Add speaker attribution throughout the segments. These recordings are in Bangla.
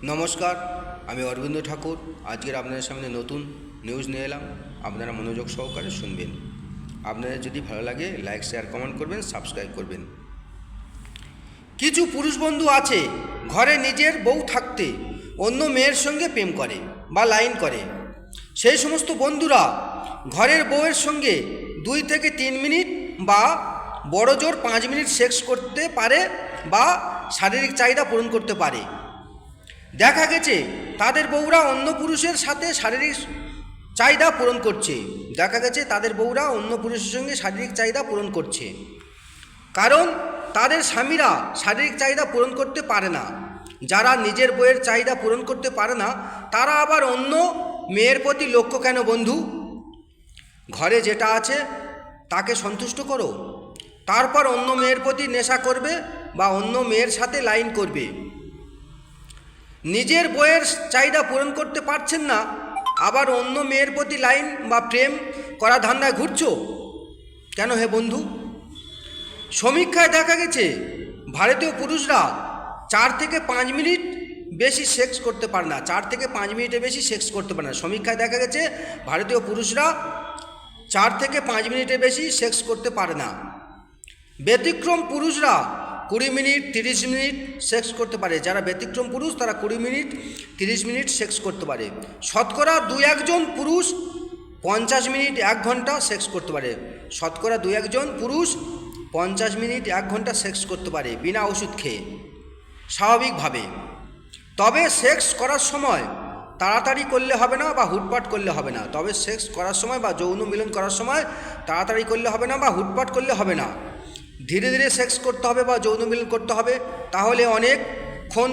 Speaker 1: নমস্কার, আমি অরবিন্দ ঠাকুর। আজকের আপনাদের সামনে নতুন নিউজ নিয়ে এলাম। আপনারা মনোযোগ সহকারে শুনবেন। আপনাদের যদি ভালো লাগে লাইক, শেয়ার, কমেন্ট করবেন, সাবস্ক্রাইব করবেন। কিছু পুরুষ বন্ধু আছে ঘরে নিজের বউ থাকতে অন্য মেয়ের সঙ্গে প্রেম করে বা লাইন করে। সেই সমস্ত বন্ধুরা ঘরের বউয়ের সঙ্গে 2 থেকে 3 মিনিট বা বড় জোর 5 মিনিট সেক্স করতে পারে বা শারীরিক চাহিদা পূরণ করতে পারে। দেখা গেছে তাদের বউরা অন্য পুরুষের সাথে শারীরিক চাহিদা পূরণ করছে। শারীরিক চাহিদা পূরণ করছে কারণ তাদের স্বামীরা শারীরিক চাহিদা পূরণ করতে পারে না। যারা নিজের বউয়ের চাহিদা পূরণ করতে পারে না তারা আবার অন্য মেয়ের প্রতি লক্ষ্য কেন বন্ধু? ঘরে যেটা আছে তাকে সন্তুষ্ট করো, তারপর অন্য মেয়ের প্রতি নেশা করবে বা অন্য মেয়ের সাথে লাইন করবে। নিজের বইয়ের চাহিদা পূরণ করতে পারছেন না, আবার অন্য মেয়ের প্রতি লাইন বা প্রেম করা ধান্দায় ঘুরছো কেন হে বন্ধু? সমীক্ষায় দেখা গেছে ভারতীয় পুরুষরা 4 থেকে 5 মিনিট বেশি সেক্স করতে পারে না। 4 থেকে 5 মিনিটের বেশি সেক্স করতে পারে না। সমীক্ষায় দেখা গেছে ভারতীয় পুরুষরা 4 থেকে 5 মিনিটের বেশি সেক্স করতে পারে না। ব্যতিক্রম পুরুষরা 20 মিনিট 30 মিনিট সেক্স করতে পারে। যারা ব্যতিক্রম পুরুষ তারা 20 মিনিট 30 মিনিট সেক্স করতে পারে। শতকরা 2-1 জন পুরুষ 50 মিনিট 1 ঘন্টা সেক্স করতে পারে। শতকরা 2-1 জন পুরুষ 50 মিনিট 1 ঘন্টা সেক্স করতে পারে বিনা ওষুধ খেয়ে, স্বাভাবিকভাবে। তবে সেক্স করার সময় তাড়াতাড়ি করলে হবে না বা হুটপাট করলে হবে না। সেক্স করার সময় বা যৌন মিলন করার সময় তাড়াতাড়ি করলে হবে না বা হুটপাট করলে হবে না। ধীরে ধীরে সেক্স করতে হবে বা যৌন মিলন করতে হবে। তাহলে অনেকক্ষণ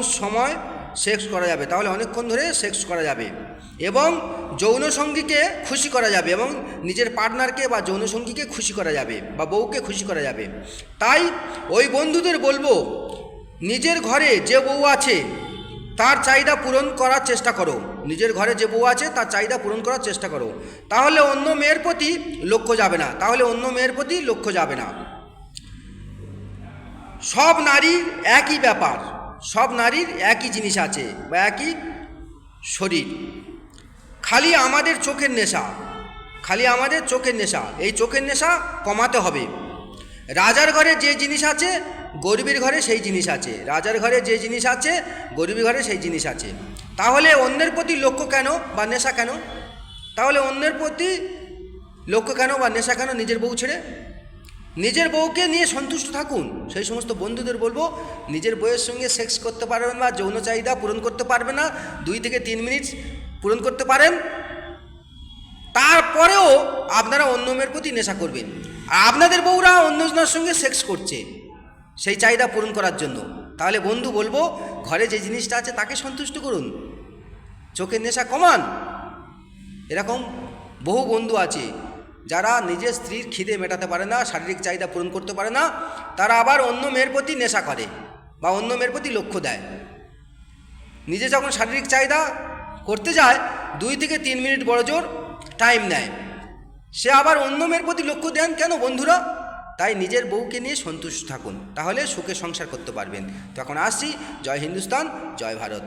Speaker 1: ধরে সেক্স করা যাবে এবং যৌন সঙ্গীকে খুশি করা যাবে এবং নিজের পার্টনারকে বা যৌন সঙ্গীকে খুশি করা যাবে বা বউকে খুশি করা যাবে। তাই ওই বন্ধুদের বলবো, নিজের ঘরে যে বউ আছে তার চাহিদা পূরণ করার চেষ্টা করো। তাহলে অন্য মেয়ের প্রতি লক্ষ্য যাবে না। সব নারীর একই ব্যাপার, সব নারীর একই জিনিস আছে বা একই শরীর। খালি আমাদের চোখের নেশা, এই চোখের নেশা কমাতে হবে। রাজার ঘরে যে জিনিস আছে গরিবের ঘরে সেই জিনিস আছে। তাহলে অন্যের প্রতি লক্ষ্য কেন বা নেশা কেন? নিজের বউ ছেড়ে নিজের বউকে নিয়ে সন্তুষ্ট থাকুন। সেই সমস্ত বন্ধুদের বলবো, নিজের বউয়ের সঙ্গে সেক্স করতে পারবেন না, যৌন চাহিদা পূরণ করতে পারবে না, 2 থেকে 3 মিনিট পূরণ করতে পারেন, তারপরেও আপনারা অন্য মেয়ের প্রতি নেশা করবেন। আর আপনাদের বউরা অন্যজনের সঙ্গে সেক্স করছে সেই চাহিদা পূরণ করার জন্য। তাহলে বন্ধু বলবো, ঘরে যে জিনিসটা আছে তাকে সন্তুষ্ট করুন, চোখের নেশা কমান। এরকম বহু বন্ধু আছে যারা নিজের স্ত্রীর খিদে মেটাতে পারে না, শারীরিক চাহিদা পূরণ করতে পারে না, তারা আবার অন্য মেয়ের প্রতি নেশা করে বা অন্য মেয়ের প্রতি লক্ষ্য দেয়। নিজে যখন শারীরিক চাহিদা করতে যায় 2 থেকে 3 মিনিট বড় জোর টাইম নেয়, সে আবার অন্য মেয়ের প্রতি লক্ষ্য দেন কেন বন্ধুরা? তাই নিজের বউকে নিয়ে সন্তুষ্ট থাকুন, তাহলে সুখে সংসার করতে পারবেন। তো এখন আসছি। জয় হিন্দুস্তান, জয় ভারত।